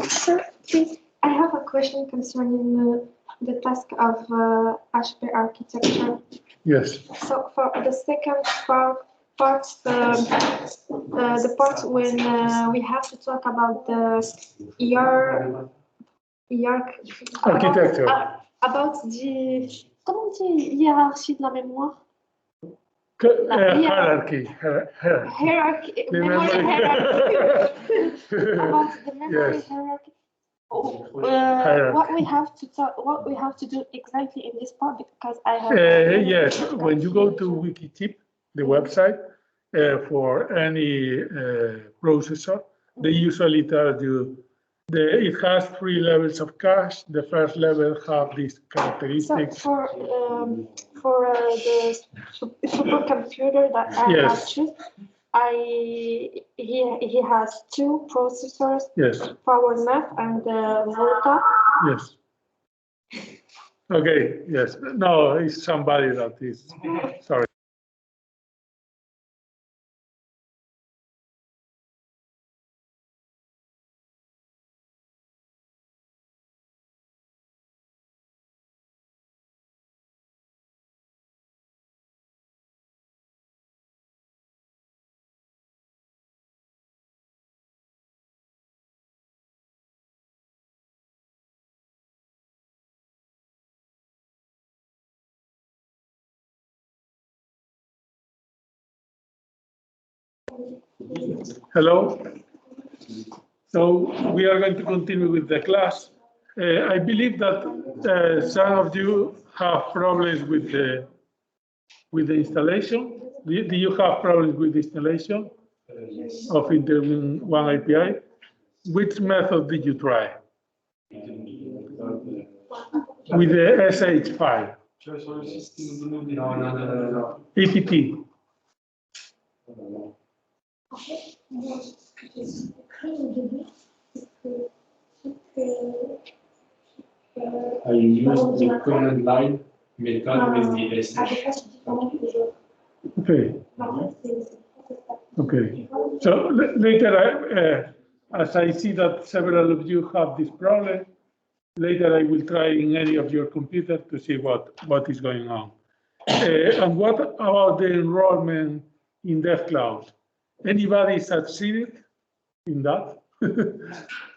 Sir, please, I have a question concerning the task of HP architecture. Yes. So for the second part, the part when we have to talk about the Architecture. About the, comment on dit hiérarchie de la mémoire? Hierarchy. Hierarchy. Memory hierarchy. About the memory Yes. hierarchy. What we have to do exactly in this part, because I have. Yes, when you go to Wikitip, the website for any processor, they usually tell you it has 3 levels of cache. The first level have these characteristics. So for the supercomputer that I have chosen, he has 2 processors. Yes. PowerNap and Volta. Yes. Okay. Yes. No, it's somebody that is. Sorry. Hello. So we are going to continue with the class. I believe that some of you have problems with the installation. Do you have problems with the installation of Intel 1 API? Which method did you try? With the SH file. APT. I use the command line method with the SH. Okay. Okay. So later, as I see that several of you have this problem, later I will try in any of your computers to see what is going on. And what about the enrollment in DevCloud? Anybody succeeded in that?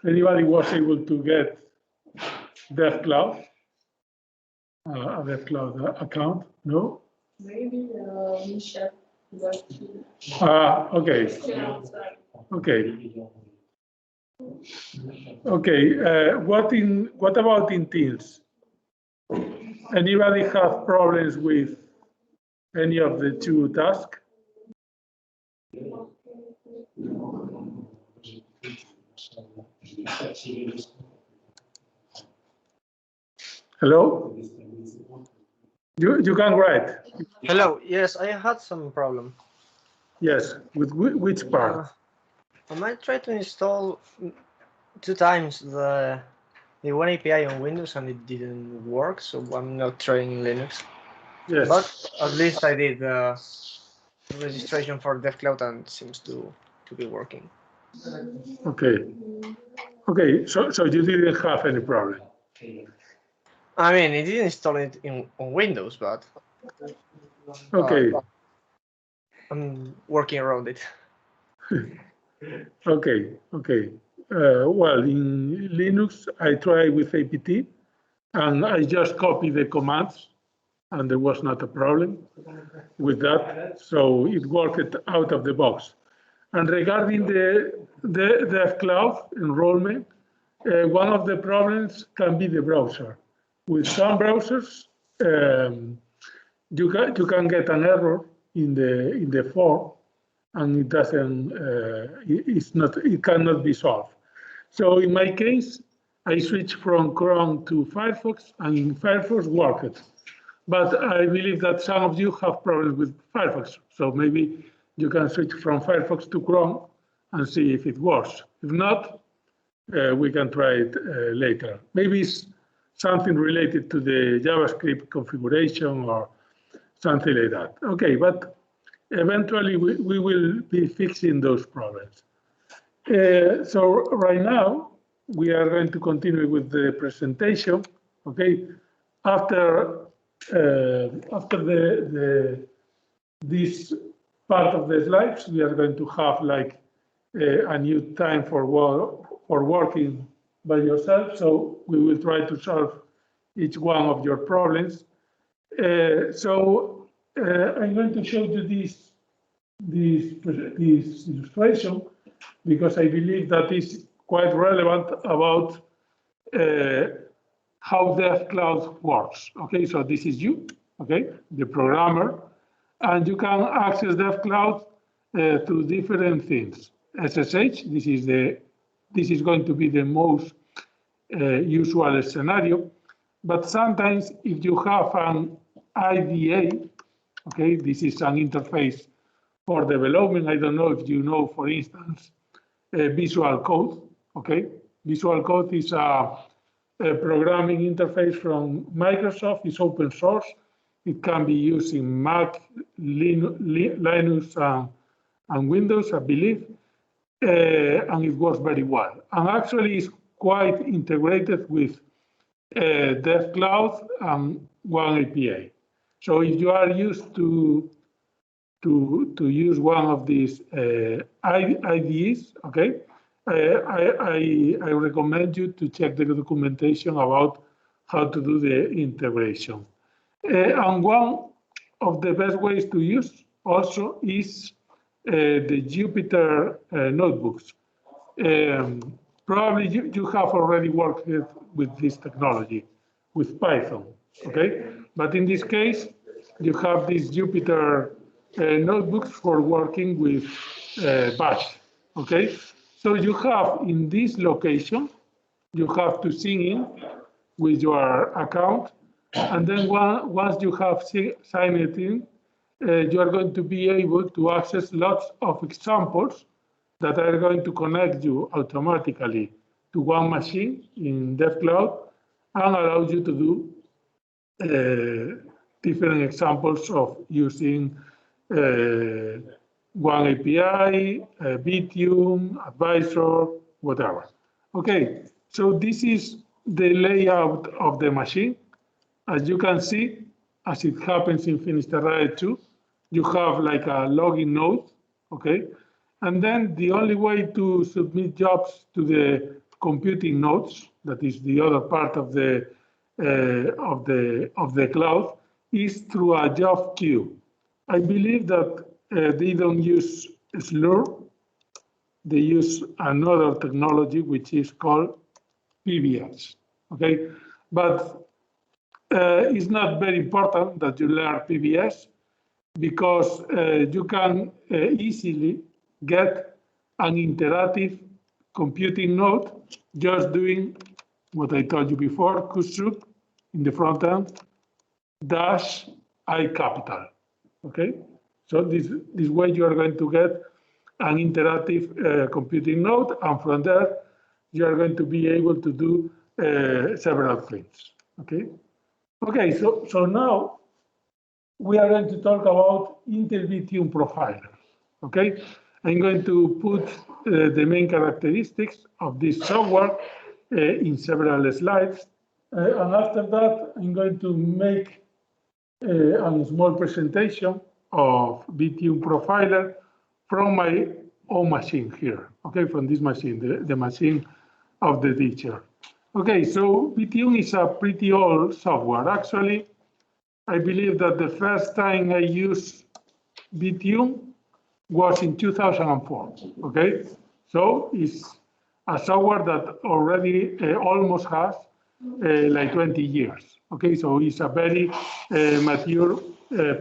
Anybody was able to get DevCloud, a DevCloud account? No? Maybe Michel. Okay. Okay. Okay. What about in Teams? Anybody have problems with any of the 2 tasks? Hello? You can write. Hello. Yes, I had some problem. Yes. With which part? I might try to install 2 times the one API on Windows and it didn't work, so I'm not trying Linux. Yes. But at least I did the registration for DevCloud and it seems to be working. Okay. Okay. So you didn't have any problem. I mean, it didn't install it on Windows, but okay. I'm working around it. Okay. Okay. Well, in Linux, I tried with APT, and I just copied the commands, and there was not a problem with that. So it worked out of the box. And regarding the DevCloud enrollment, one of the problems can be the browser. With some browsers, you can get an error in the form, and it doesn't. It cannot be solved. So in my case, I switched from Chrome to Firefox, and in Firefox worked. But I believe that some of you have problems with Firefox, so maybe you can switch from Firefox to Chrome and see if it works. If not, we can try it later. Maybe it's something related to the JavaScript configuration or something like that. Okay, but eventually we will be fixing those problems. So right now, we are going to continue with the presentation, okay? After this part of the slides, we are going to have like a new time for working by yourself. So we will try to solve each one of your problems. I'm going to show you this illustration because I believe that is quite relevant about how DevCloud works. Okay, so this is you, okay, the programmer, and you can access DevCloud through different things. SSH, this is going to be the most usual scenario, but sometimes if you have an IDE, okay, this is an interface for development. I don't know if you know, for instance, Visual Code, okay? Visual Code is a programming interface from Microsoft. It's open source. It can be used in Mac, Linux, and Windows, I believe, and it works very well. And actually, it's quite integrated with DevCloud and one API. So if you are used to use one of these IDEs, okay, I recommend you to check the documentation about how to do the integration. And one of the best ways to use also is the Jupyter notebooks. Probably you have already worked with this technology, with Python, okay? But in this case, you have these Jupyter notebooks for working with Bash, okay? So you have in this location, you have to sign in with your account, and then once you have signed it in, you are going to be able to access lots of examples that are going to connect you automatically to one machine in DevCloud and allow you to do different examples of using one API, Bitium, Advisor, whatever. Okay, so this is the layout of the machine. As you can see, as it happens in Finisterrae 2, you have like a login node, okay? And then the only way to submit jobs to the computing nodes, that is the other part of the cloud, is through a job queue. I believe that they don't use Slurm. They use another technology which is called PBS. Okay, but it's not very important that you learn PBS because you can easily get an interactive computing node just doing what I told you before, kusuk in the front end, dash I capital, okay? So this way you are going to get an interactive computing node, and from there you are going to be able to do several things, okay? Okay, so now we are going to talk about Intel Bitium Profiler, okay? I'm going to put the main characteristics of this software in several slides. And after that, I'm going to make a small presentation of Bitium Profiler from my own machine here, okay, from this machine, the machine of the teacher. Okay, so Bitium is a pretty old software. Actually, I believe that the first time I used Bitium was in 2004, okay? So it's a software that already almost has like 20 years, okay? So it's a very mature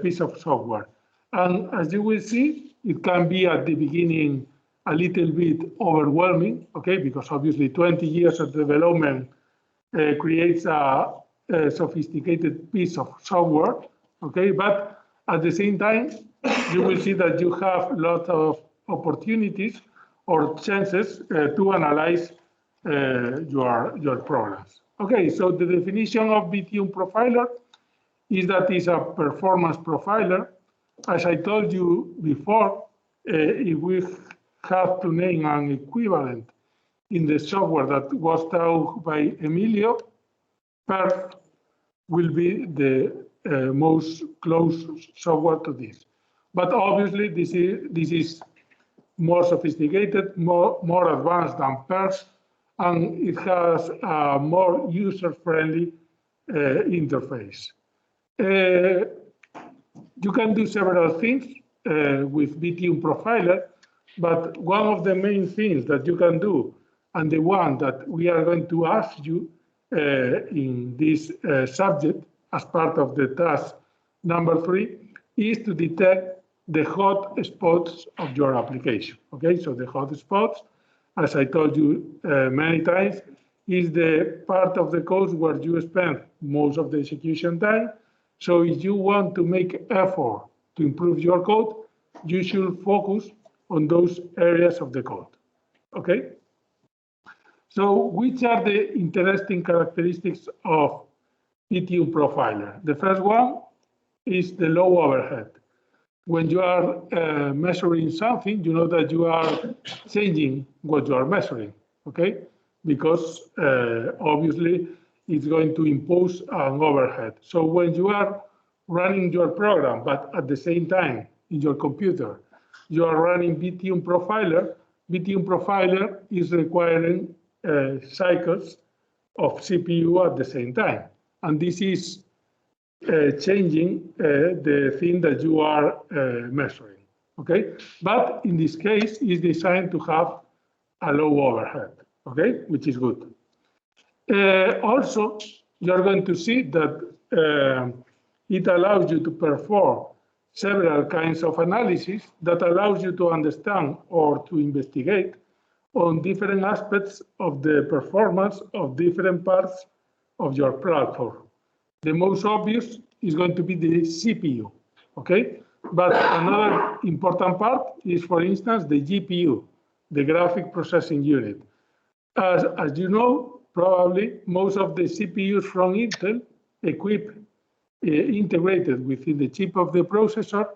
piece of software. And as you will see, it can be at the beginning a little bit overwhelming, okay? Because obviously 20 years of development creates a sophisticated piece of software, okay? But at the same time, you will see that you have a lot of opportunities or chances to analyze your programs. Okay, so the definition of Bitium Profiler is that it's a performance profiler. As I told you before, if we have to name an equivalent in the software that was taught by Emilio, Perf will be the most close software to this. But obviously, this is more sophisticated, more advanced than Perf, and it has a more user-friendly interface. You can do several things with BTune Profiler, but one of the main things that you can do, and the one that we are going to ask you in this subject as part of the task number 3, is to detect the hot spots of your application. Okay, so the hot spots, as I told you many times, is the part of the code where you spend most of the execution time. So if you want to make effort to improve your code, you should focus on those areas of the code. Okay? So which are the interesting characteristics of BTune Profiler? The first one is the low overhead. When you are measuring something, you know that you are changing what you are measuring, okay? Because obviously it's going to impose an overhead. So when you are running your program, but at the same time in your computer, you are running BTune Profiler is requiring cycles of CPU at the same time. And this is changing the thing that you are measuring, okay? But in this case, it's designed to have a low overhead, okay? Which is good. Also, you're going to see that it allows you to perform several kinds of analysis that allows you to understand or to investigate on different aspects of the performance of different parts of your platform. The most obvious is going to be the CPU, okay? But another important part is, for instance, the GPU, the graphic processing unit. As you know, probably most of the CPUs from Intel equip integrated within the chip of the processor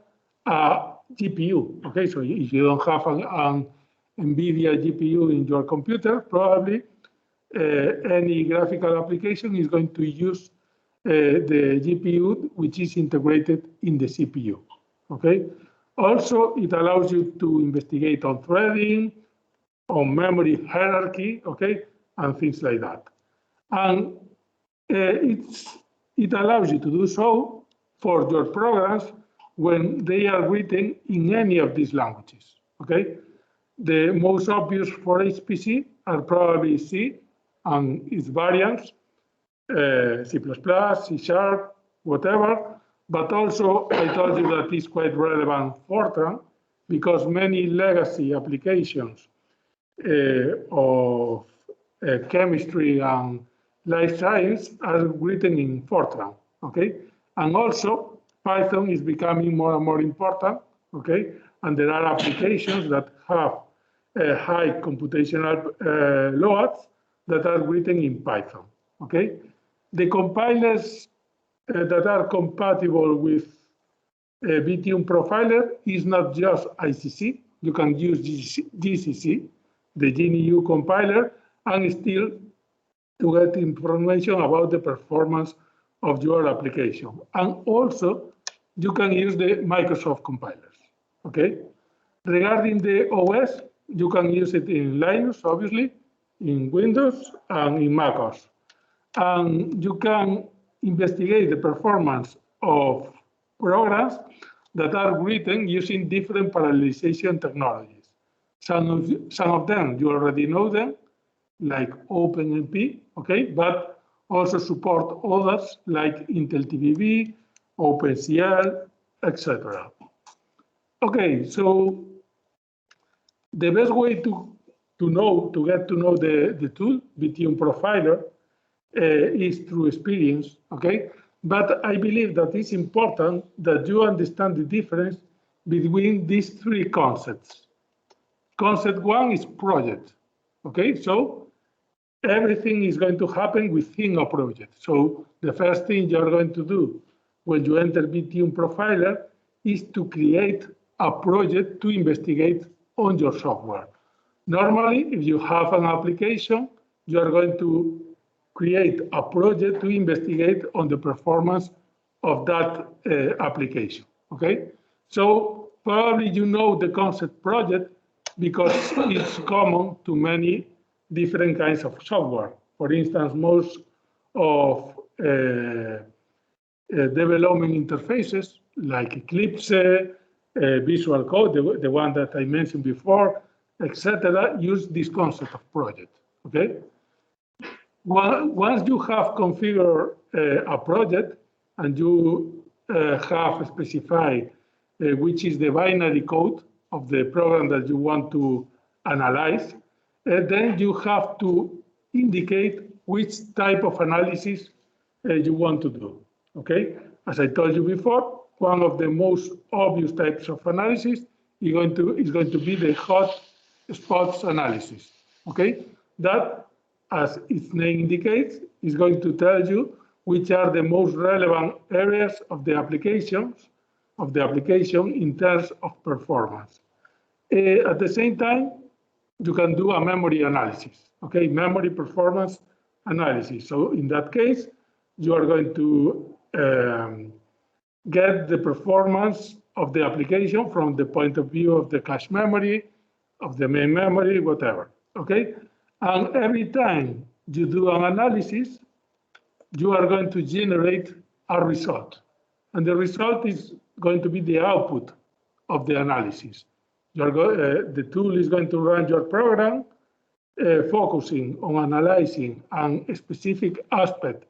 a GPU, okay? So if you don't have an NVIDIA GPU in your computer, probably any graphical application is going to use the GPU, which is integrated in the CPU, okay? Also, it allows you to investigate on threading, on memory hierarchy, okay, and things like that. And it allows you to do so for your programs when they are written in any of these languages, okay? The most obvious for HPC are probably C and its variants, C++, C#, whatever, but also I told you that it's quite relevant Fortran because many legacy applications of chemistry and life science are written in Fortran, okay? And also Python is becoming more and more important, okay? And there are applications that have high computational loads that are written in Python, okay? The compilers that are compatible with BTune Profiler is not just ICC. You can use GCC, the GNU compiler, and still to get information about the performance of your application. And also, you can use the Microsoft compilers, okay? Regarding the OS, you can use it in Linux, obviously, in Windows, and in macOS. And you can investigate the performance of programs that are written using different parallelization technologies. Some of them, you already know them, like OpenMP, okay, but also support others like Intel TBB, OpenCL, etc. Okay, so the best way to get to know the tool, BTune Profiler, is through experience, okay? But I believe that it's important that you understand the difference between these three concepts. Concept one is project, okay? So everything is going to happen within a project. So the first thing you're going to do when you enter BTune Profiler is to create a project to investigate on your software. Normally, if you have an application, you are going to create a project to investigate on the performance of that application, okay? So probably you know the concept project because it's common to many different kinds of software. For instance, most of development interfaces like Eclipse, Visual Code, the one that I mentioned before, etc., use this concept of project, okay? Once you have configured a project and you have specified which is the binary code of the program that you want to analyze, then you have to indicate which type of analysis you want to do, okay? As I told you before, one of the most obvious types of analysis is going to be the hot spots analysis, okay? That, as its name indicates, is going to tell you which are the most relevant areas of the application in terms of performance. At the same time, you can do a memory analysis, okay? Memory performance analysis. So in that case, you are going to get the performance of the application from the point of view of the cache memory, of the main memory, whatever, okay? And every time you do an analysis, you are going to generate a result. And the result is going to be the output of the analysis. The tool is going to run your program focusing on analyzing a specific aspect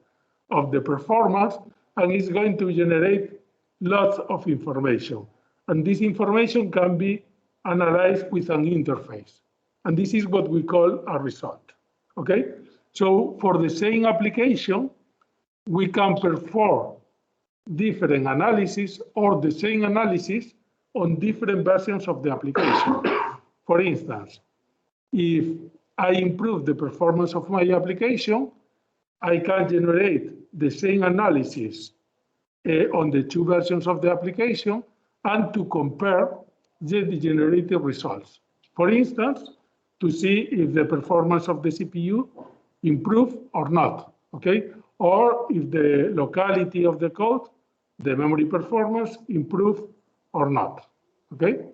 of the performance, and it's going to generate lots of information. And this information can be analyzed with an interface. And this is what we call a result, okay? So for the same application, we can perform different analysis or the same analysis on different versions of the application. For instance, if I improve the performance of my application, I can generate the same analysis on the two versions of the application and to compare the generated results. For instance, to see if the performance of the CPU improved or not, okay? Or if the locality of the code, the memory performance improved or not, okay?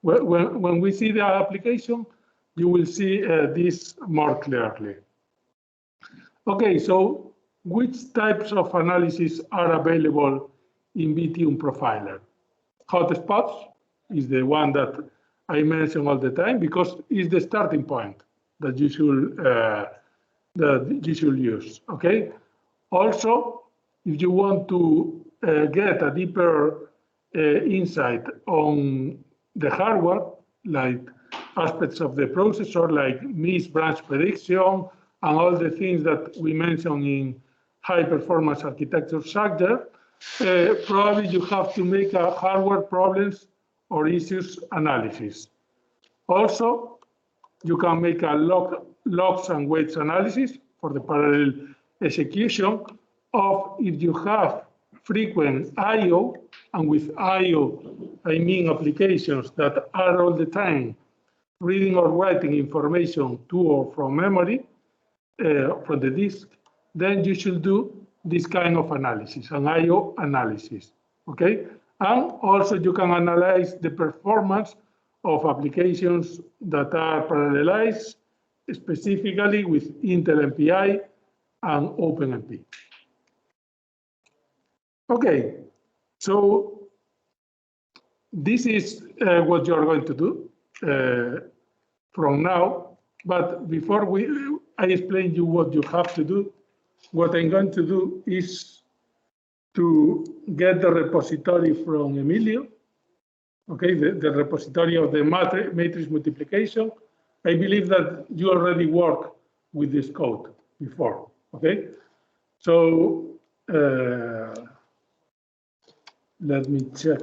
When we see the application, you will see this more clearly. Okay, so which types of analysis are available in VTune Profiler? Hotspots is the one that I mention all the time because it's the starting point that you should use, okay? Also, if you want to get a deeper insight on the hardware, like aspects of the processor, like missed branch prediction, and all the things that we mentioned in high performance architecture subject, probably you have to make a hardware problems or issues analysis. Also, you can make a logs and weights analysis for the parallel execution of if you have frequent I/O, and with I/O, I mean applications that are all the time reading or writing information to or from memory, from the disk, then you should do this kind of analysis, an I/O analysis, okay? And also you can analyze the performance of applications that are parallelized, specifically with Intel MPI and OpenMP. Okay, so this is what you're going to do from now, but before I explain you what you have to do, what I'm going to do is to get the repository from Emilio, okay, the repository of the matrix multiplication. I believe that you already worked with this code before, okay? So let me check.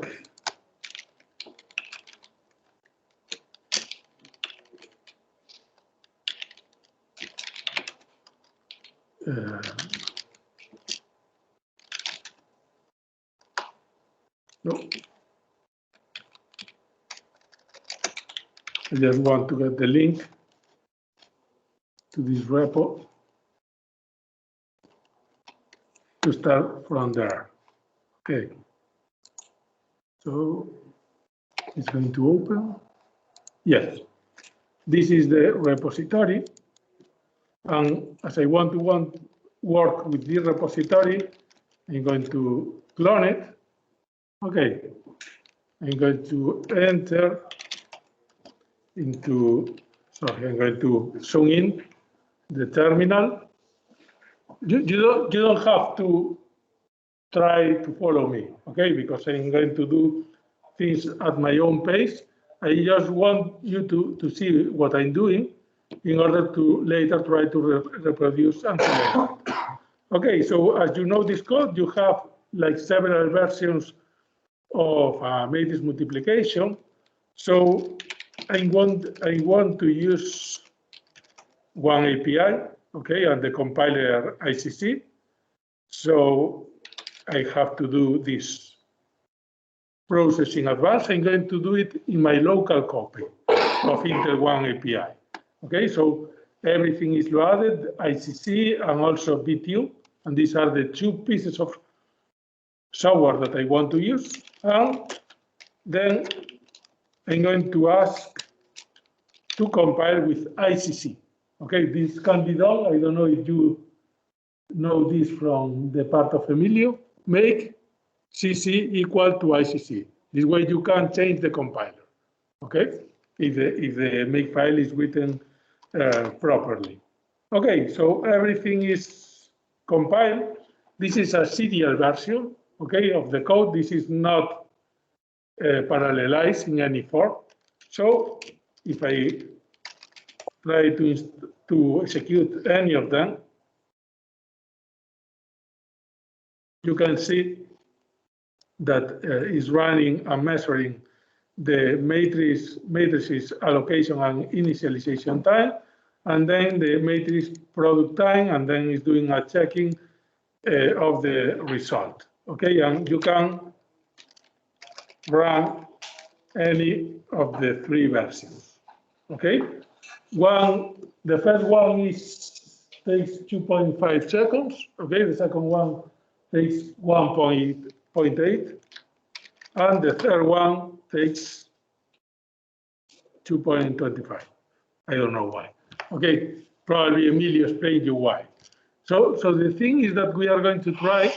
No. I just want to get the link to this repo to start from there. Okay. So it's going to open. Yes. This is the repository. And as I want to work with this repository, I'm going to clone it. Okay. I'm going to enter into, sorry, I'm going to zoom in the terminal. You don't have to try to follow me, okay? Because I'm going to do things at my own pace. I just want you to see what I'm doing in order to later try to reproduce and select. Okay, so as you know this code, you have like several versions of matrix multiplication. So I want to use one API, okay, and the compiler ICC. So I have to do this process in advance. I'm going to do it in my local copy of Intel One API. Okay, so everything is loaded, ICC and also BTU, and these are the two pieces of software that I want to use. And then I'm going to ask to compile with ICC. Okay, this can be done. I don't know if you know this from the part of Emilio. Make CC equal to ICC. This way you can change the compiler. Okay, if the make file is written properly. Okay, so everything is compiled. This is a serial version, okay, of the code. This is not parallelized in any form. So if I try to execute any of them, you can see that is running and measuring the matrices allocation and initialization time, and then the matrix product time, and then it's doing a checking of the result. Okay, and you can run any of the three versions. Okay, the first one takes 2.5 seconds. Okay, the second one takes 1.8, and the third one takes 2.25. I don't know why. Okay, probably Emilio explained you why. So the thing is that we are going to try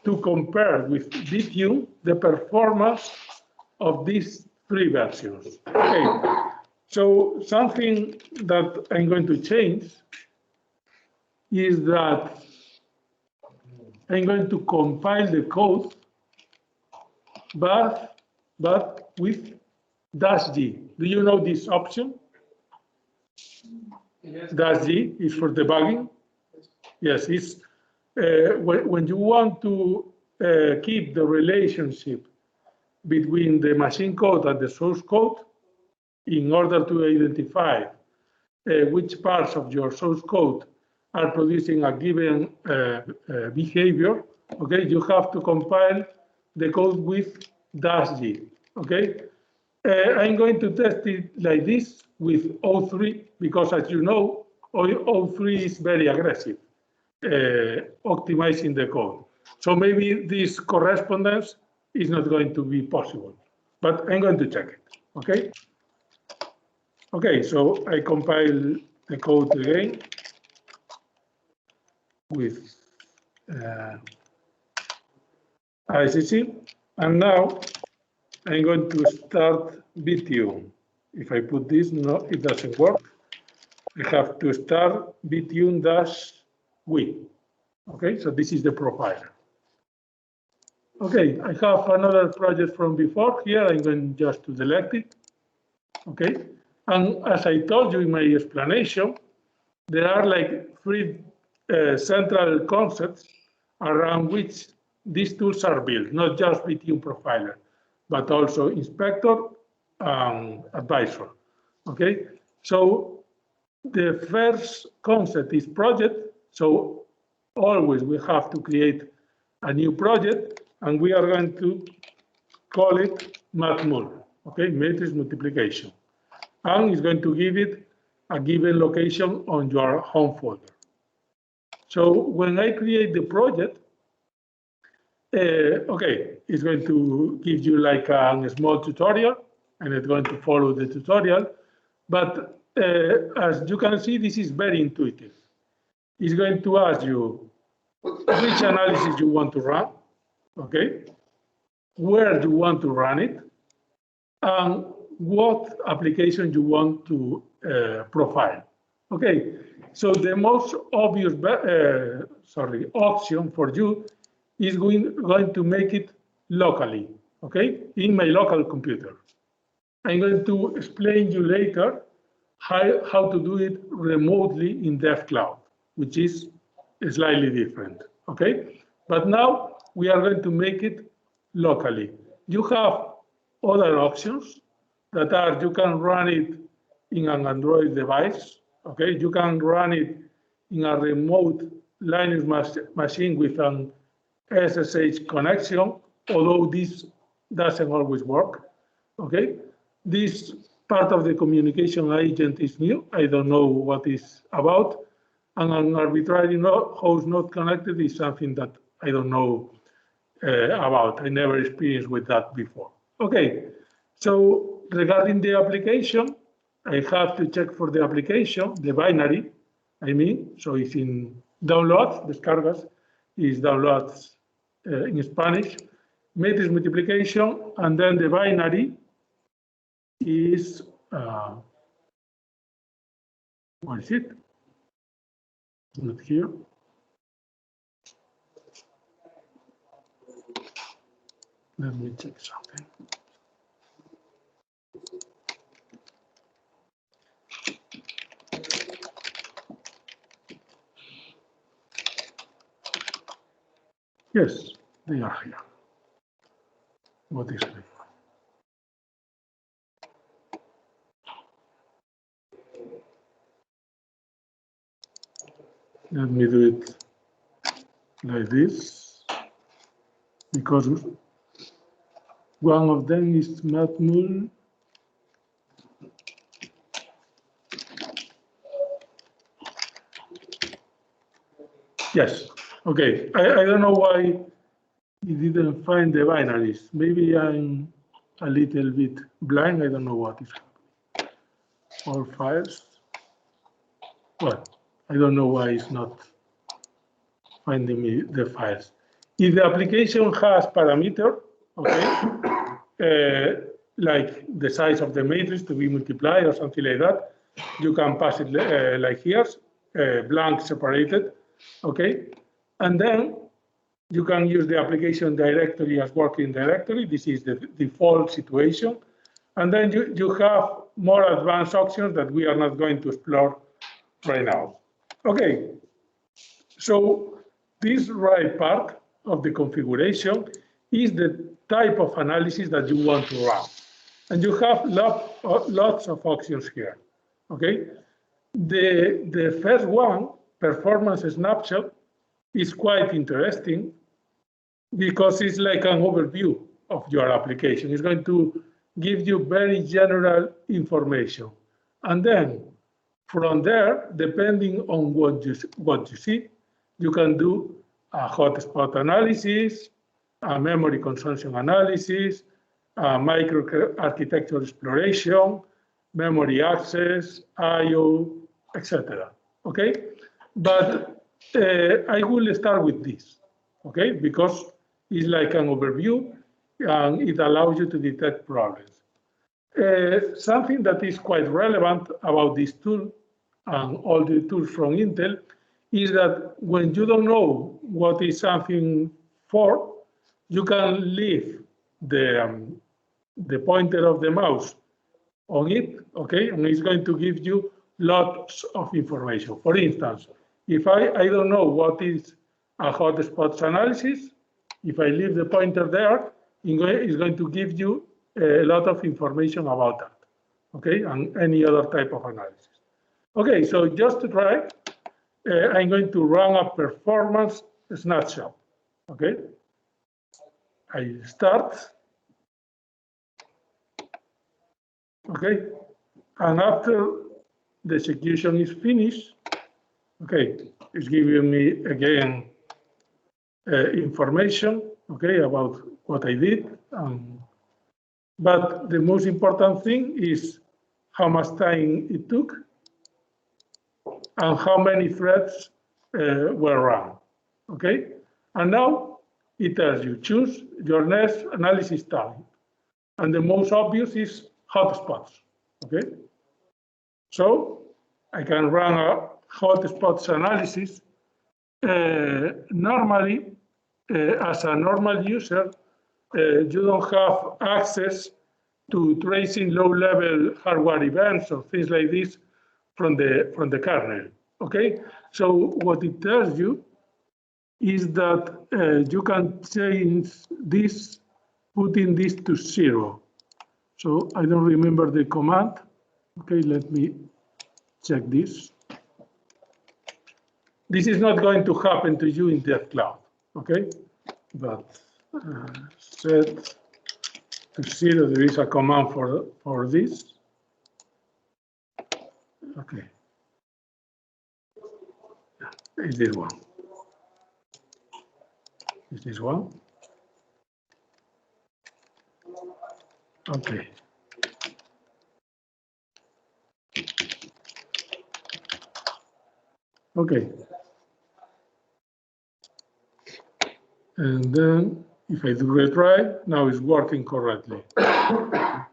to compare with BTU the performance of these three versions. Okay, so something that I'm going to change is that I'm going to compile the code, but with -G. Do you know this option? -G is for debugging. Yes, it's when you want to keep the relationship between the machine code and the source code in order to identify which parts of your source code are producing a given behavior. Okay, you have to compile the code with -G. Okay, I'm going to test it like this with O3 because, as you know, O3 is very aggressive, optimizing the code. So maybe this correspondence is not going to be possible, but I'm going to check it. Okay. Okay, so I compile the code again with ICC, and now I'm going to start BTU. If I put this, no, it doesn't work. I have to start BTU-W. Okay, so this is the profiler. Okay, I have another project from before. Here I'm going just to select it. Okay, and as I told you in my explanation, there are like three central concepts around which these tools are built, not just BTU profiler, but also inspector and advisor. Okay, so the first concept is project. So always we have to create a new project, and we are going to call it MathMul, okay, matrix multiplication. and it's going to give it a given location on your home folder. So when I create the project, okay, it's going to give you like a small tutorial, and it's going to follow the tutorial. But as you can see, this is very intuitive. It's going to ask you which analysis you want to run, okay, where you want to run it, and what application you want to profile. Okay, so the most obvious option for you is going to make it locally, okay, in my local computer. I'm going to explain you later how to do it remotely in DevCloud, which is slightly different, okay? But now we are going to make it locally. You have other options that are, you can run it in an Android device, okay? You can run it in a remote Linux machine with an SSH connection, although this doesn't always work, okay? This part of the communication agent is new. I don't know what it's about. And an arbitrary host not connected is something that I don't know about. I never experienced with that before. Okay, so regarding the application, I have to check for the application, the binary, I mean, so it's in downloads, descargas, is downloads in Spanish, matrix multiplication, and then the binary is, what is it? Not here. Let me check something. Yes, they are here. What is it? Let me do it like this, because one of them is matmul. Yes, okay. I don't know why it didn't find the binaries. Maybe I'm a little bit blind. I don't know what is happening. All files. Well, I don't know why it's not finding me the files. If the application has parameter, okay, like the size of the matrix to be multiplied or something like that, you can pass it like here, blank separated, okay? And then you can use the application directory as working directory. This is the default situation. And then you have more advanced options that we are not going to explore right now. Okay, so this right part of the configuration is the type of analysis that you want to run. And you have lots of options here, okay? The first one, performance snapshot, is quite interesting because it's like an overview of your application. It's going to give you very general information. And then from there, depending on what you see, you can do a hotspot analysis, a memory consumption analysis, a microarchitecture exploration, memory access, I/O, etc. Okay, but I will start with this, okay, because it's like an overview and it allows you to detect problems. Something that is quite relevant about this tool and all the tools from Intel is that when you don't know what is something for, you can leave the pointer of the mouse on it, okay, and it's going to give you lots of information. For instance, if I don't know what is a hotspots analysis, if I leave the pointer there, it's going to give you a lot of information about that, okay, and any other type of analysis. Okay, so just to try, I'm going to run a performance snapshot, okay? I start, okay? And after the execution is finished, okay, it's giving me again information, okay, about what I did. But the most important thing is how much time it took and how many threads were run, okay? And now it tells you, choose your next analysis time. And the most obvious is hotspots, okay? So I can run a hotspots analysis. Normally, as a normal user, you don't have access to tracing low-level hardware events or things like this from the kernel, okay? So what it tells you is that you can change this, putting this to 0. So I don't remember the command. Okay, let me check this. This is not going to happen to you in Dev Cloud, okay? But set to 0, there is a command for this. Okay. Is this one? Is this one? Okay. Okay. And then if I do retry, now it's working correctly.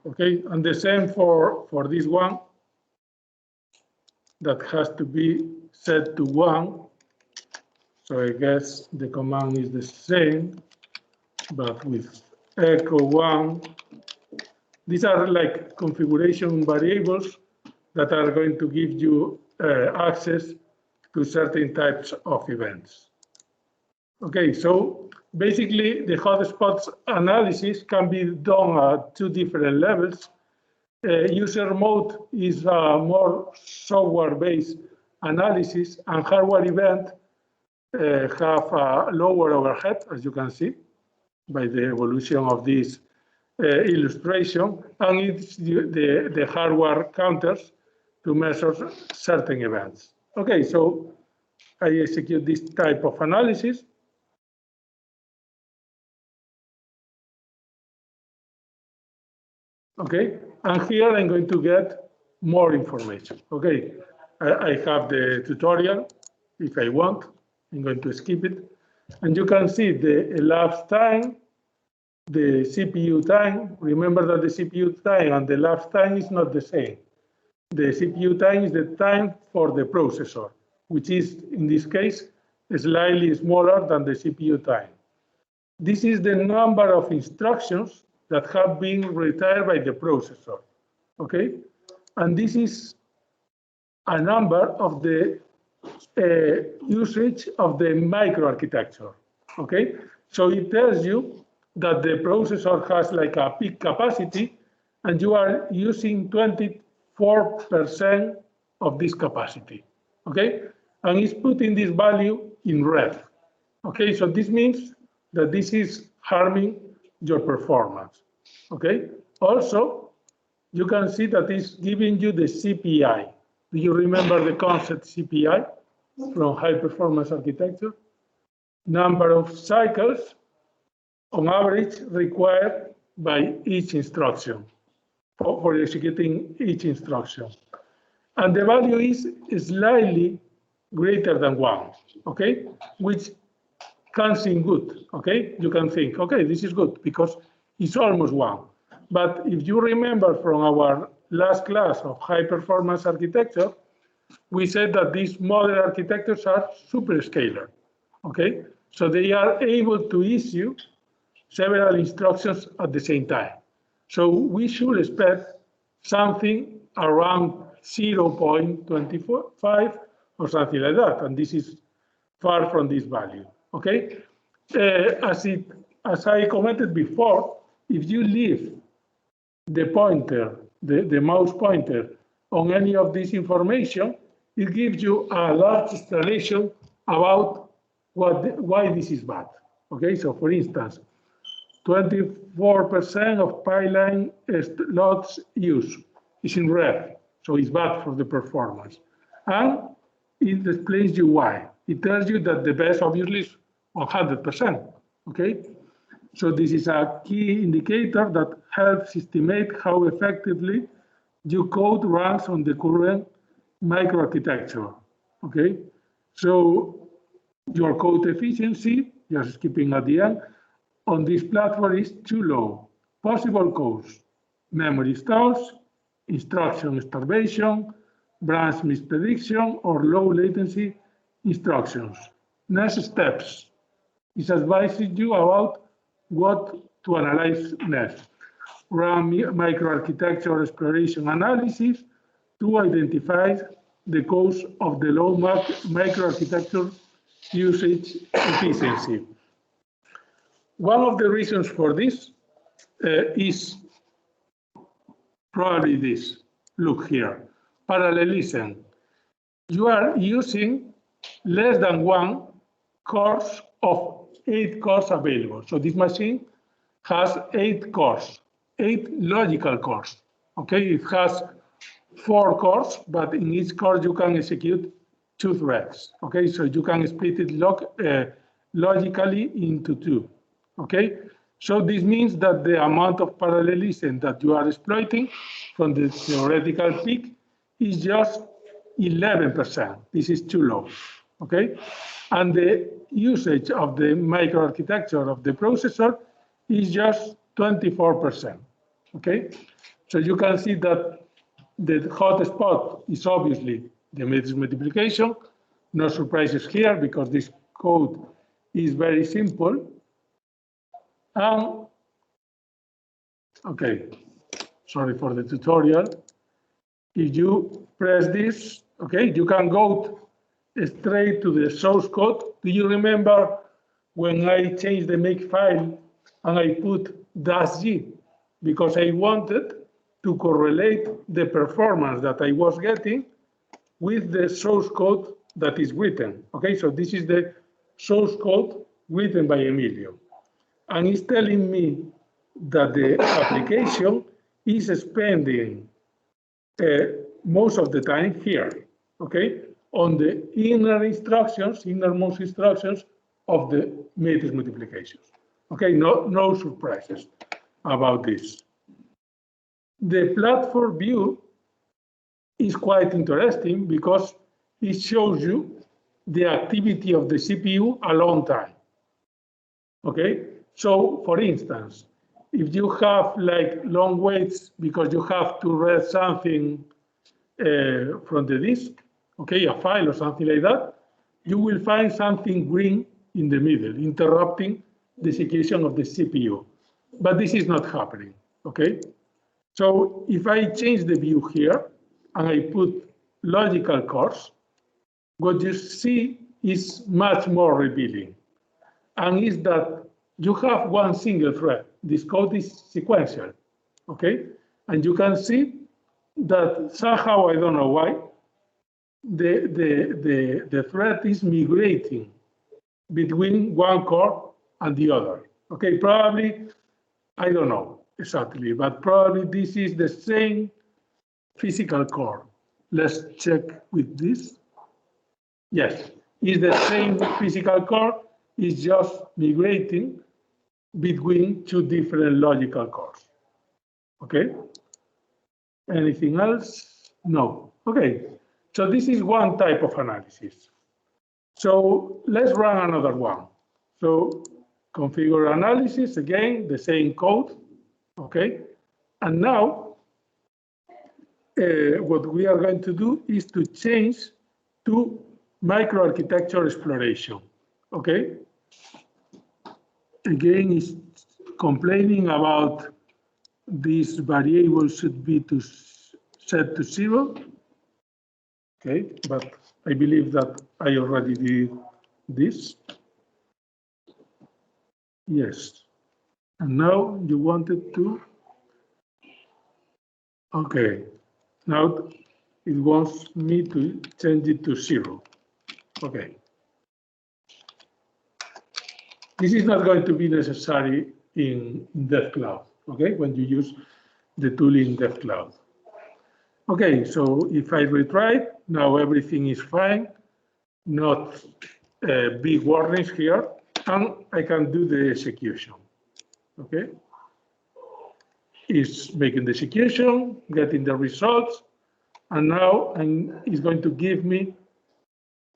Okay, and the same for this one. That has to be set to 1. So I guess the command is the same, but with echo 1. These are like configuration variables that are going to give you access to certain types of events. Okay, so basically the hotspots analysis can be done at 2 different levels. User mode is a more software-based analysis, and hardware event have a lower overhead, as you can see, by the evolution of this illustration, and it's the hardware counters to measure certain events. Okay, so I execute this type of analysis. Okay, and here I'm going to get more information. Okay, I have the tutorial. If I want, I'm going to skip it. And you can see the elapsed time, the CPU time. Remember that the CPU time and the elapsed time is not the same. The CPU time is the time for the processor, which is, in this case, slightly smaller than the CPU time. This is the number of instructions that have been retired by the processor, okay? And this is a number of the usage of the microarchitecture, okay? So it tells you that the processor has like a peak capacity and you are using 24% of this capacity, okay? And it's putting this value in red, okay? So this means that this is harming your performance, okay? Also, you can see that it's giving you the CPI. Do you remember the concept CPI from high performance architecture? Number of cycles on average required by each instruction for executing each instruction. And the value is slightly greater than 1, okay? Which can seem good, okay? You can think, okay, this is good because it's almost 1. But if you remember from our last class of high performance architecture, we said that these modern architectures are superscalar, okay? So they are able to issue several instructions at the same time. So we should expect something around 0.25 or something like that, and this is far from this value, okay? As I commented before, if you leave the pointer, the mouse pointer on any of this information, it gives you a large explanation about why this is bad, okay? So for instance, 24% of pipeline slots use is in red. so it's bad for the performance. And it explains you why. It tells you that the best obviously is 100%, okay? So this is a key indicator that helps estimate how effectively your code runs on the current microarchitecture, okay? So your code efficiency, just skipping at the end, on this platform is too low. Possible cause: memory stalls, instruction starvation, branch misprediction, or low latency instructions. Next steps is advising you about what to analyze next. Run microarchitecture exploration analysis to identify the cause of the low microarchitecture usage efficiency. One of the reasons for this is probably this. Look here, parallelism. You are using less than one cores of 8 cores available. So this machine has 8 cores, 8 logical cores. Okay, it has 4 cores, but in each core you can execute 2 threads. Okay, so you can split it logically into 2. Okay, so this means that the amount of parallelism that you are exploiting from the theoretical peak is just 11%. This is too low. Okay, and the usage of the microarchitecture of the processor is just 24%. Okay, so you can see that the hot spot is obviously the matrix multiplication. No surprises here because this code is very simple. Okay, sorry for the tutorial. If you press this, okay, you can go straight to the source code. Do you remember when I changed the makefile and I put -G because I wanted to correlate the performance that I was getting with the source code that is written. Okay, so this is the source code written by Emilio. And it's telling me that the application is spending most of the time here, okay, on the innermost instructions of the matrix multiplications. Okay, no surprises about this. The platform view is quite interesting because it shows you the activity of the CPU a long time. Okay, so for instance, if you have like long waits because you have to read something from the disk, okay, a file or something like that, you will find something green in the middle, interrupting the execution of the CPU. But this is not happening, okay? So if I change the view here and I put logical cores, what you see is much more revealing. And is that you have one single thread. This code is sequential, okay? And you can see that somehow, I don't know why, the thread is migrating between one core and the other. Okay, probably, I don't know exactly, but probably this is the same physical core. Let's check with this. Yes, it's the same physical core, it's just migrating between 2 different logical cores. Okay? Anything else? No. Okay, so this is one type of analysis. So let's run another one. So configure analysis, again, the same code, okay? And now what we are going to do is to change to microarchitecture exploration, okay? Again, it's complaining about this variable should be set to 0, okay? But I believe that I already did this. Yes. And now you wanted to, okay. Now it wants me to change it to 0. Okay. This is not going to be necessary in DevCloud, okay, when you use the tool in DevCloud. Okay, so if I retry, now everything is fine, not big warnings here, and I can do the execution. Okay, it's making the execution, getting the results, and now it's going to give me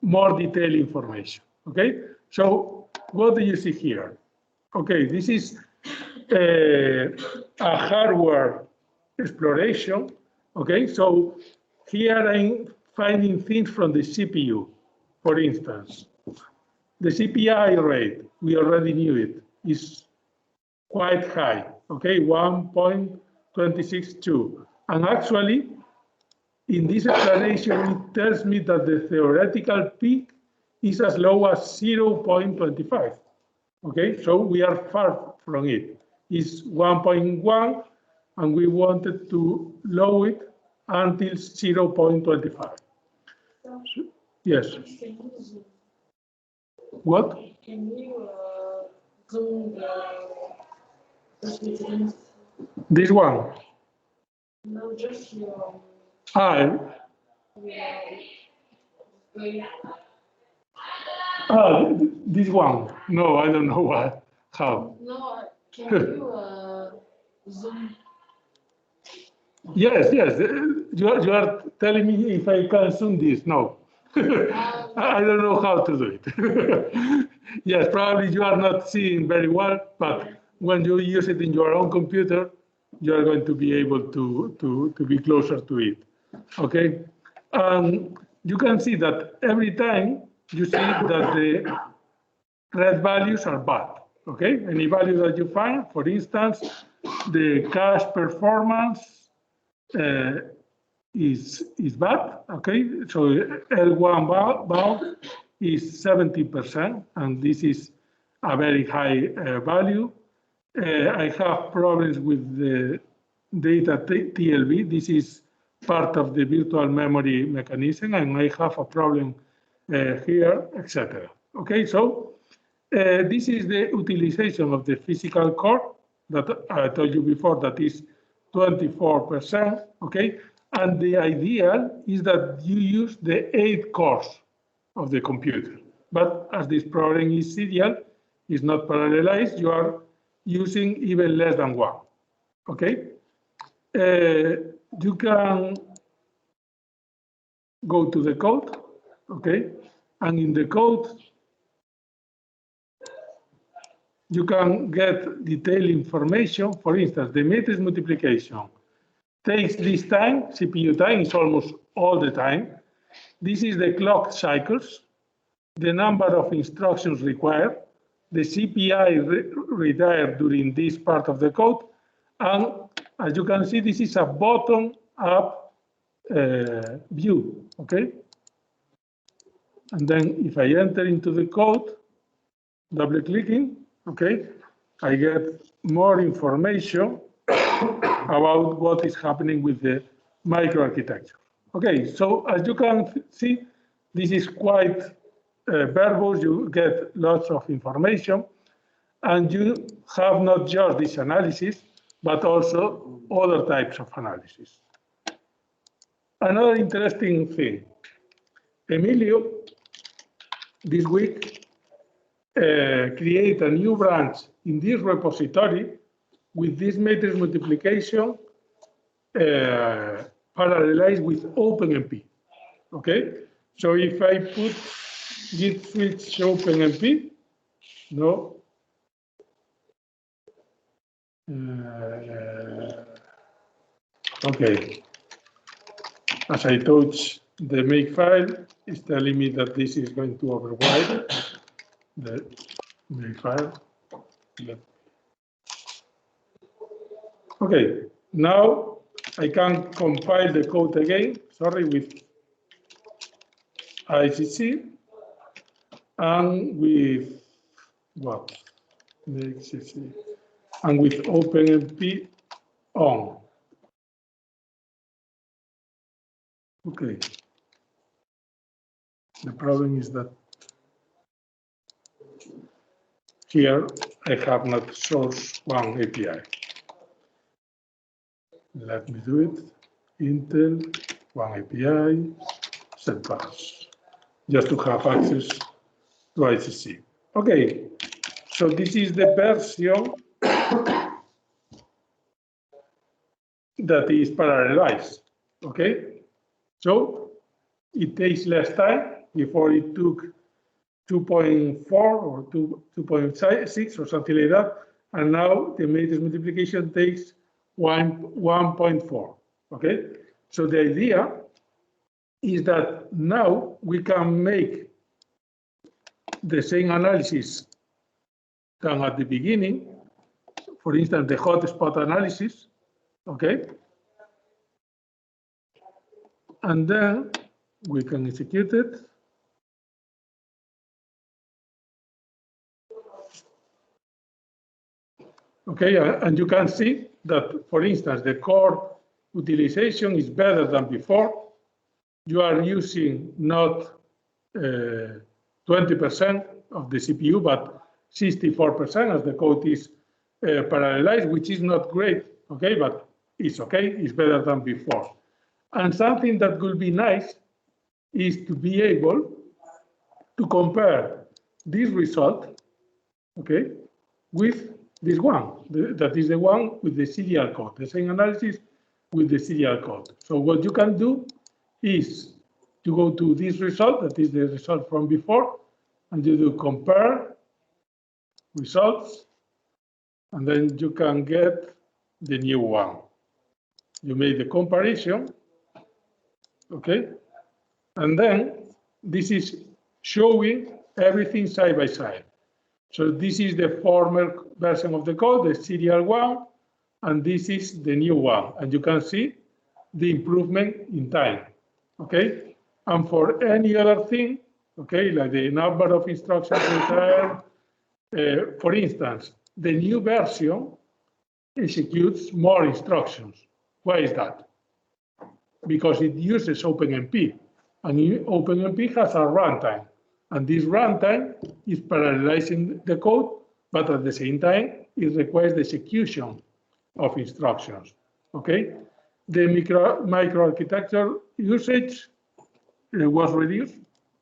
more detailed information. Okay, so what do you see here? Okay, this is a hardware exploration. Okay, so here I'm finding things from the CPU. For instance, the CPI rate, we already knew it, is quite high, okay, 1.262. And actually, in this explanation, it tells me that the theoretical peak is as low as 0.25. Okay, so we are far from it. It's 1.1, and we wanted to lower it until 0.25. Yes. What? Can you zoom the screen? This one. No, just your. Ah, this one. No, I don't know what. How? No, can you zoom? Yes, yes. You are telling me if I can zoom this. No. I don't know how to do it. Yes, probably you are not seeing very well, but when you use it in your own computer, you are going to be able to be closer to it. Okay? You can see that every time you see that the red values are bad. Okay? Any value that you find, for instance, the cache performance is bad, okay? So L1 bound is 70%, and this is a very high value. I have problems with the data TLB. This is part of the virtual memory mechanism, and I have a problem here, etc. Okay, so this is the utilization of the physical core that I told you before, that is 24%, okay? And the ideal is that you use the 8 cores of the computer. But as this program is serial, is not parallelized, you are using even less than 1, okay? You can go to the code, okay? And in the code, you can get detailed information. For instance, the matrix multiplication takes this time, CPU time is almost all the time. This is the clock cycles, the number of instructions required, the CPI retired during this part of the code, and as you can see, this is a bottom-up view, okay? And then if I enter into the code, double-clicking, okay, I get more information about what is happening with the microarchitecture. Okay, so as you can see, this is quite verbose. You get lots of information, and you have not just this analysis, but also other types of analysis. Another interesting thing, Emilio, this week, create a new branch in this repository with this matrix multiplication parallelized with OpenMP. Okay, so if I put git switch OpenMP, no. Okay, as I touch the make file, it's telling me that this is going to override the make file. Okay, now I can compile the code again, sorry, with ICC and with what? ICC and with OpenMP on. Okay. The problem is that here I have not source one API. Let me do it. Intel, one API, setbacks, just to have access to HPC. Okay, so this is the version that is parallelized, okay? So it takes less time. Before it took 2.4 or 2.6 or something like that, and now the matrix multiplication takes 1.4, okay? So the idea is that now we can make the same analysis than at the beginning, for instance, the hotspot analysis, okay? And then we can execute it. Okay, and you can see that, for instance, the core utilization is better than before. You are using not 20% of the CPU, but 64% as the code is parallelized, which is not great, okay, but it's okay, it's better than before. And something that would be nice is to be able to compare this result, okay, with this one, that is the one with the serial code, the same analysis with the serial code. So what you can do is to go to this result, that is the result from before, and you do compare results, and then you can get the new one. You make the comparison, okay? And then this is showing everything side by side. So this is the former version of the code, the serial one, and this is the new one. And you can see the improvement in time, okay? And for any other thing, okay, like the number of instructions returned, for instance, the new version executes more instructions. Why is that? Because it uses OpenMP, and OpenMP has a runtime. And this runtime is parallelizing the code, but at the same time, it requires the execution of instructions, okay? The microarchitecture usage was reduced,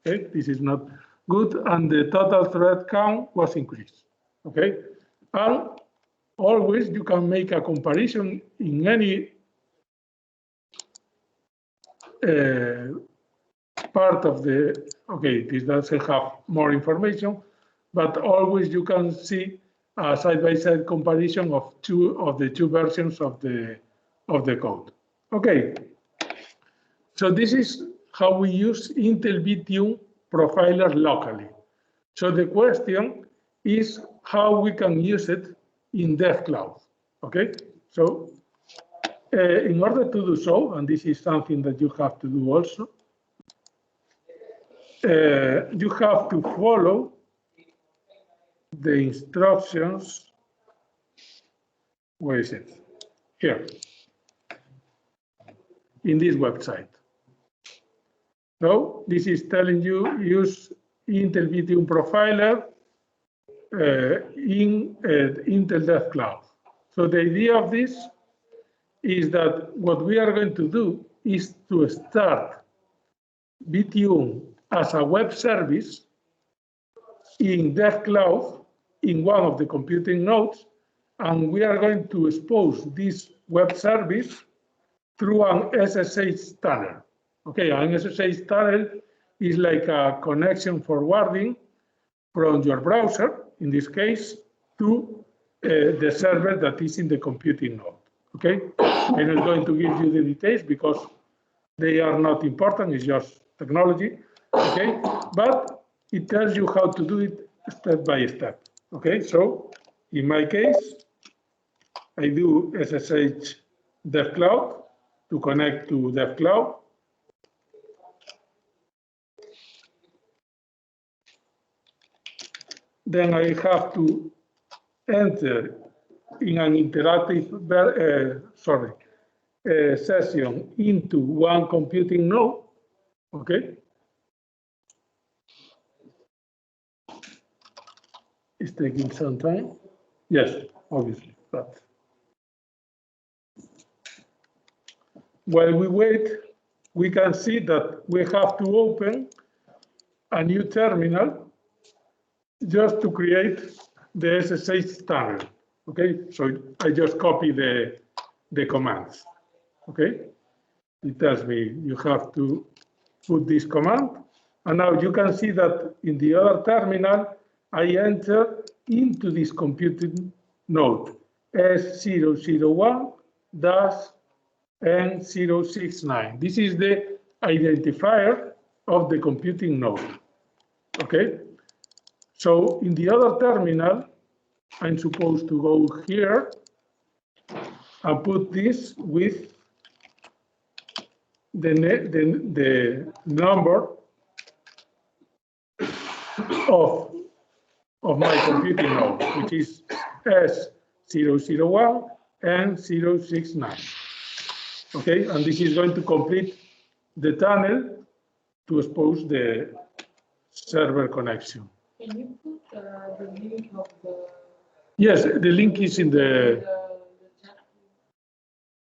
okay? This is not good, and the total thread count was increased, okay? And always you can make a comparison in any part of the, okay, this doesn't have more information, but always you can see a side-by-side comparison of the two versions of the code. Okay, so this is how we use Intel VTune profiler locally. So the question is how we can use it in DevCloud. Okay, so in order to do so, and this is something that you have to do also, you have to follow the instructions. Where is it? Here, in this website. So this is telling you use Intel VTune Profiler in Intel Dev Cloud. So the idea of this is that what we are going to do is to start VTune as a web service in Dev Cloud in one of the computing nodes, and we are going to expose this web service through an SSH tunnel. Okay, an SSH tunnel is like a connection forwarding from your browser, in this case, to the server that is in the computing node. Okay, I'm not going to give you the details because they are not important, it's just technology. Okay, but it tells you how to do it step by step. Okay, so in my case, I do SSH Dev Cloud to connect to Dev Cloud. Then I have to enter in an interactive session into one computing node. Okay. It's taking some time. Yes, obviously, but while we wait, we can see that we have to open a new terminal just to create the SSH tunnel. Okay, so I just copy the commands. Okay, it tells me you have to put this command, and now you can see that in the other terminal, I enter into this computing node S001-N069. This is the identifier of the computing node. Okay, so in the other terminal, I'm supposed to go here and put this with the number of my computing node, which is S001 and 069. Okay, and this is going to complete the tunnel to expose the server connection. Can you put the link of the? Yes, the link is in the chat?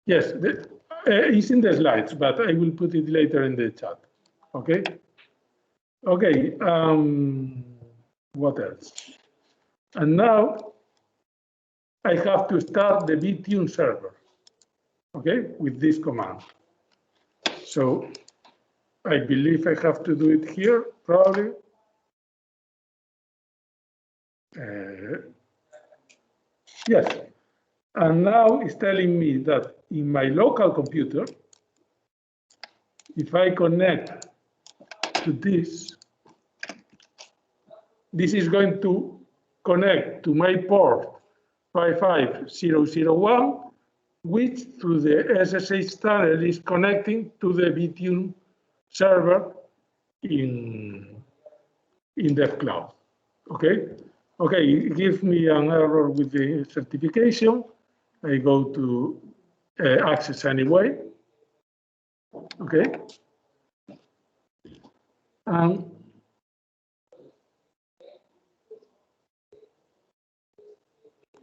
yes, it's in the slides, but I will put it later in the chat. Okay. Okay. What else? And now I have to start the vtune server. Okay, with this command. So I believe I have to do it here, probably. Yes. And now it's telling me that in my local computer, if I connect to this, this is going to connect to my port 55001, which through the SSH tunnel is connecting to the vtune server in DevCloud. Okay? Okay, it gives me an error with the certification. I go to access anyway. Okay.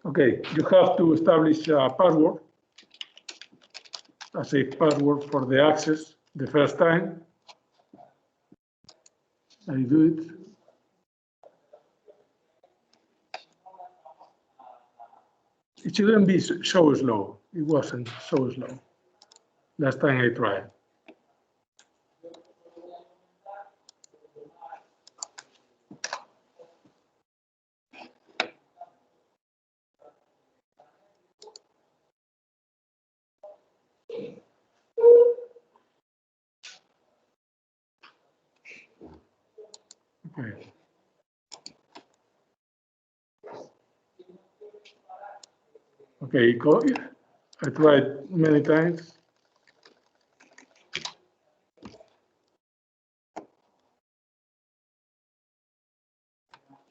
Okay, you have to establish a password, a safe password for the access the first time. I do it. It shouldn't be so slow. It wasn't so slow last time I tried. Okay. Okay, I tried many times.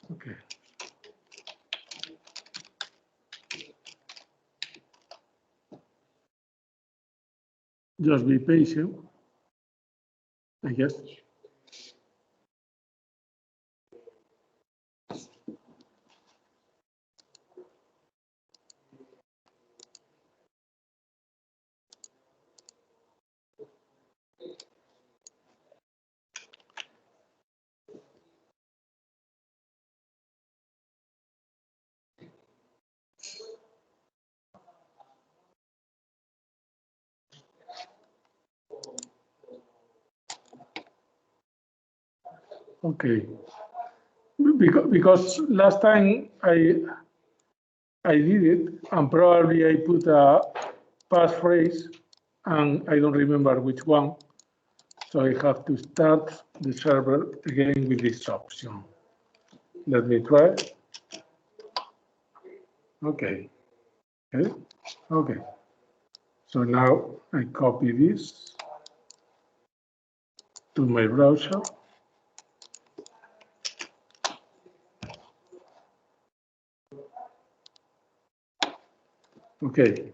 Okay. Just be patient, I guess. Okay. Because last time I did it, and probably I put a passphrase, and I don't remember which one. So I have to start the server again with this option. Let me try. Okay. Okay. Okay. So now I copy this to my browser. Okay.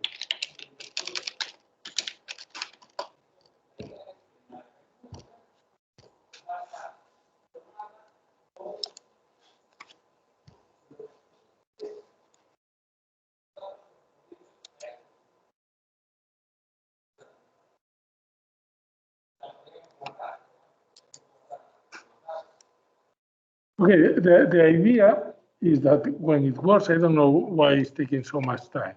Okay, the idea is that when it works, I don't know why it's taking so much time.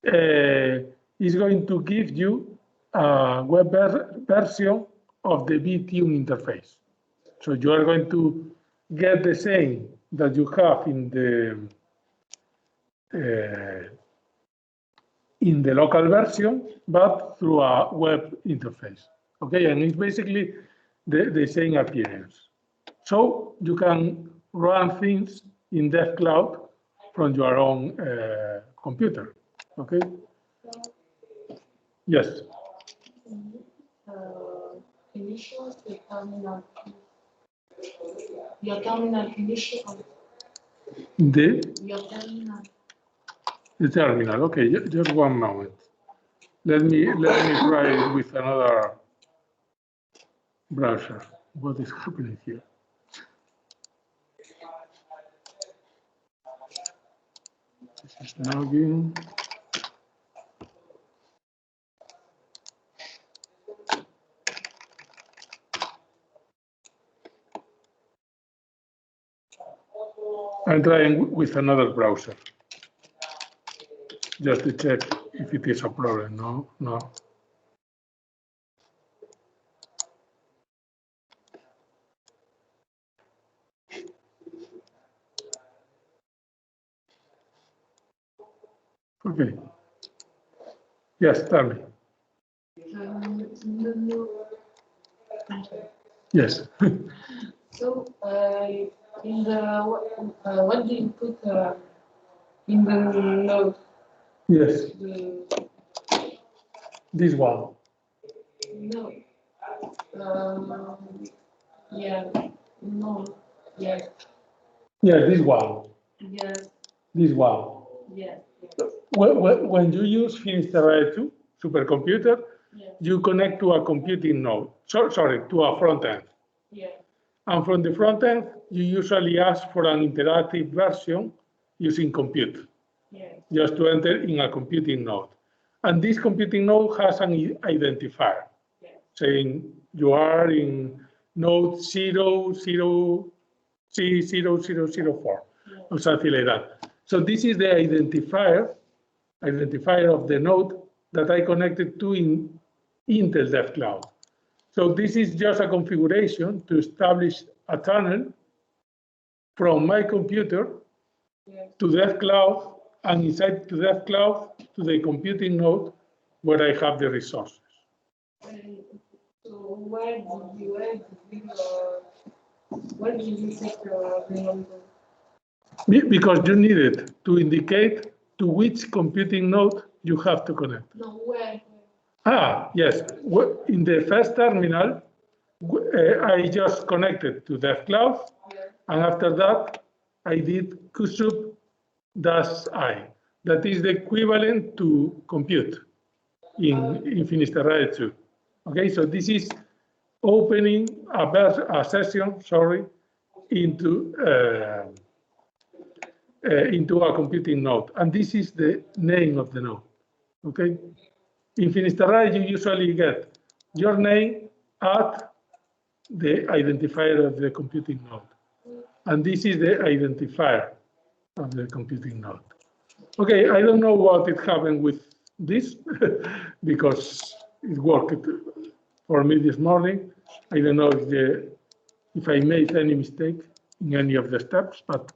It's going to give you a web version of the VTune interface. So you are going to get the same that you have in the local version, but through a web interface. Okay, and it's basically the same appearance. So you can run things in DevCloud from your own computer. Okay. Yes. Can you show us the terminal? Your terminal, can you show us your terminal? The terminal. Okay, just one moment. Let me try it with another browser. What is happening here? This is logging. I'm trying with another browser, just to check if it is a problem. No. Okay. Yes, tell me. Yes. So, in the what do you put in the node? Yes. This one. No. Yeah. No. Yes. Yeah, this one. Yes. This one. Yes. When you use Finisterrae 2 supercomputer, Yes. you connect to a computing node. Sorry, to a front end. Yeah. And from the front end, you usually ask for an interactive version using compute, just to enter in a computing node. And this computing node has an identifier, saying you are in node 000C0004, or something like that. So this is the identifier of the node that I connected to in Intel DevCloud. So this is just a configuration to establish a channel from my computer to DevCloud, and inside to DevCloud to the computing node where I have the resources. So where did you take the number? Because you need it to indicate to which computing node you have to connect. No, where? Yes. In the first terminal, I just connected to DevCloud, and after that, I did ksub-i. That is the equivalent to compute in Finisterrae 2. Okay, so this is opening a session, into a computing node, and this is the name of the node. Okay, in Finisterrae you usually get your name at the identifier of the computing node, and this is the identifier of the computing node. Okay, I don't know what it happened with this because it worked for me this morning. I don't know if I made any mistake in any of the steps, but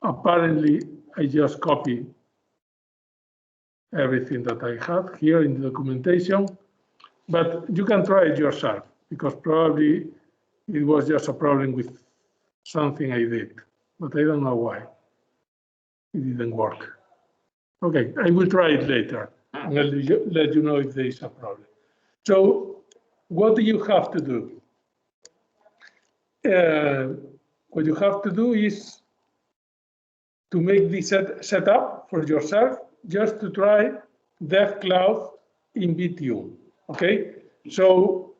apparently I just copied everything that I had here in the documentation. But you can try it yourself, because probably it was just a problem with something I did, but I don't know why it didn't work. Okay, I will try it later, and I'll let you know if there is a problem. So what do you have to do? What you have to do is to make this setup for yourself, just to try DevCloud in VTune, okay? So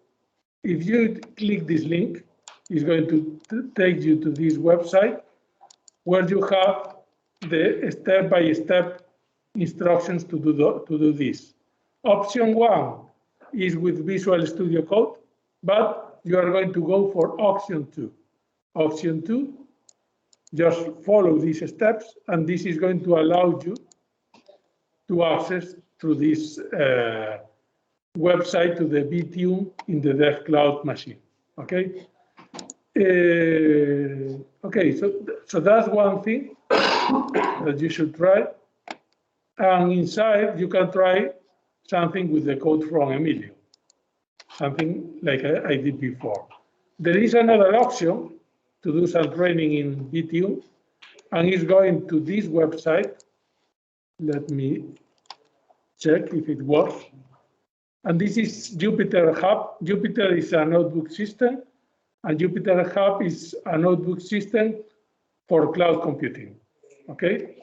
if you click this link, it's going to take you to this website where you have the step-by-step instructions to do this. Option 1 is with Visual Studio Code, but you are going to go for option 2. Option 2, just follow these steps, and this is going to allow you to access through this website to the VTune in the Dev Cloud machine. Okay. Okay, so that's one thing that you should try. And inside, you can try something with the code from Emilio, something like I did before. There is another option to do some training in VTune, and it's going to this website. Let me check if it works. And this is Jupyter Hub. Jupyter is a notebook system, and Jupyter Hub is a notebook system for cloud computing. Okay?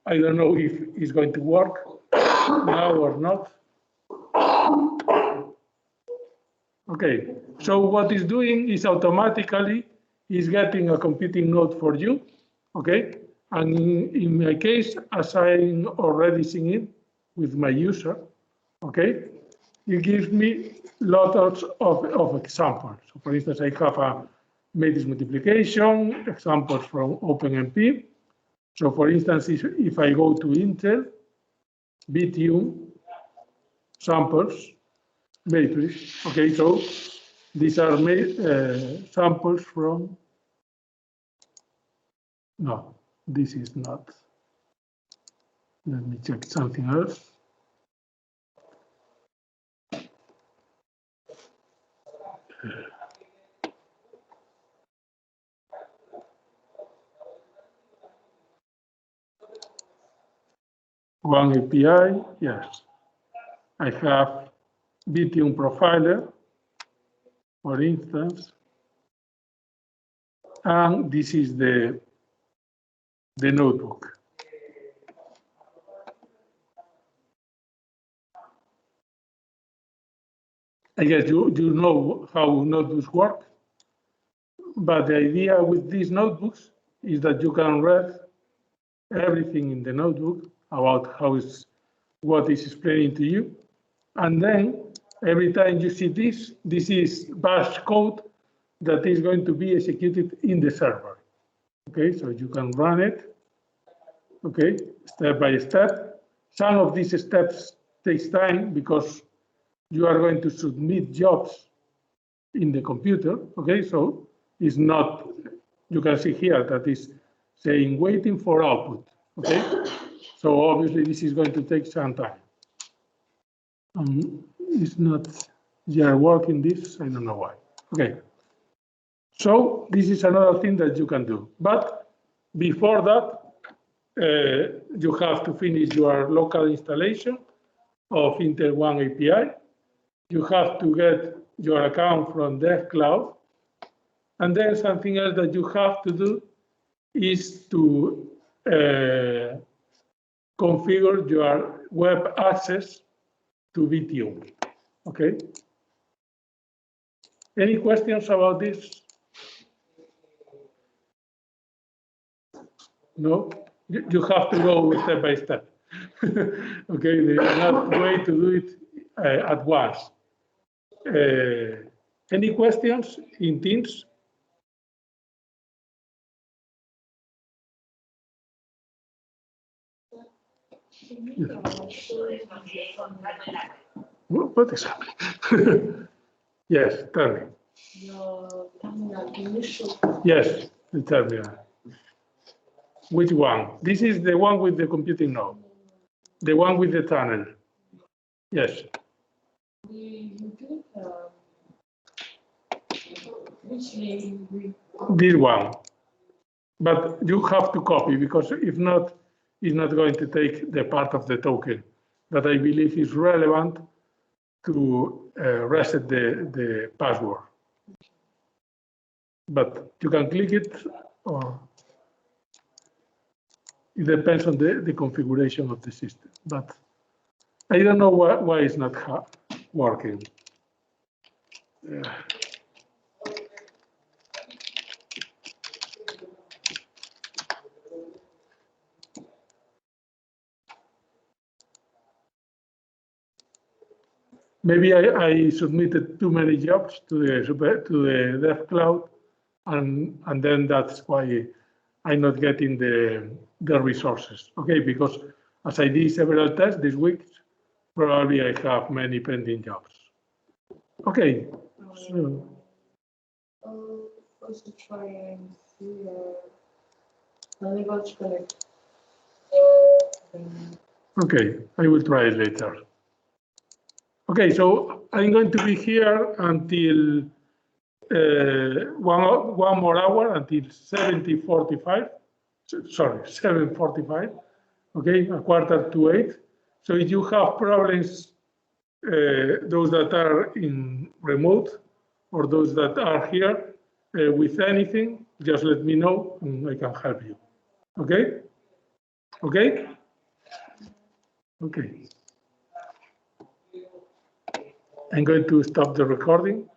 I don't know if it's going to work now or not. Okay, so what it's doing is automatically is getting a computing node for you. Okay, and in my case, as I'm already seeing it with my user, okay, it gives me lots of examples. So for instance, I have a matrix multiplication, examples from OpenMP. So for instance, if I go to Intel, VTune, samples, matrix, okay, so these are samples from, no, this is not. Let me check something else. One API, yes. I have VTune profiler, for instance, and this is the notebook. I guess you know how notebooks work, but the idea with these notebooks is that you can read everything in the notebook about what is explaining to you, and then every time you see this is bash code that is going to be executed in the server. Okay, so you can run it, okay, step by step. Some of these steps takes time because you are going to submit jobs in the computer, okay, so it's not, you can see here that is saying waiting for output, okay, so obviously this is going to take some time. It's not, you are working this, I don't know why, okay. So this is another thing that you can do, but before that, you have to finish your local installation of Intel One API. You have to get your account from Dev Cloud. And then something else that you have to do is to configure your web access to VTune. Okay? Any questions about this? No? You have to go step by step. Okay, there is not a way to do it at once. Any questions in Teams? What exactly? Yes, tell me. Yes, the terminal. Which one? This is the one with the computing node. The one with the tunnel. Yes. This one. But you have to copy because if not, it's not going to take the part of the token that I believe is relevant to reset the password. But you can click it, or it depends on the configuration of the system. But I don't know why it's not working. Maybe I submitted too many jobs to the Dev Cloud, and then that's why I'm not getting the resources. Okay, because as I did several tests this week, probably I have many pending jobs. Okay, so. I'll also try and see. Let me go to connect. Okay, I will try it later. Okay, so I'm going to be here until one more hour, until 7:45. Sorry, 7:45. Okay, 7:45. So if you have problems, those that are in remote or those that are here with anything, just let me know and I can help you. Okay? Okay? Okay. I'm going to stop the recording.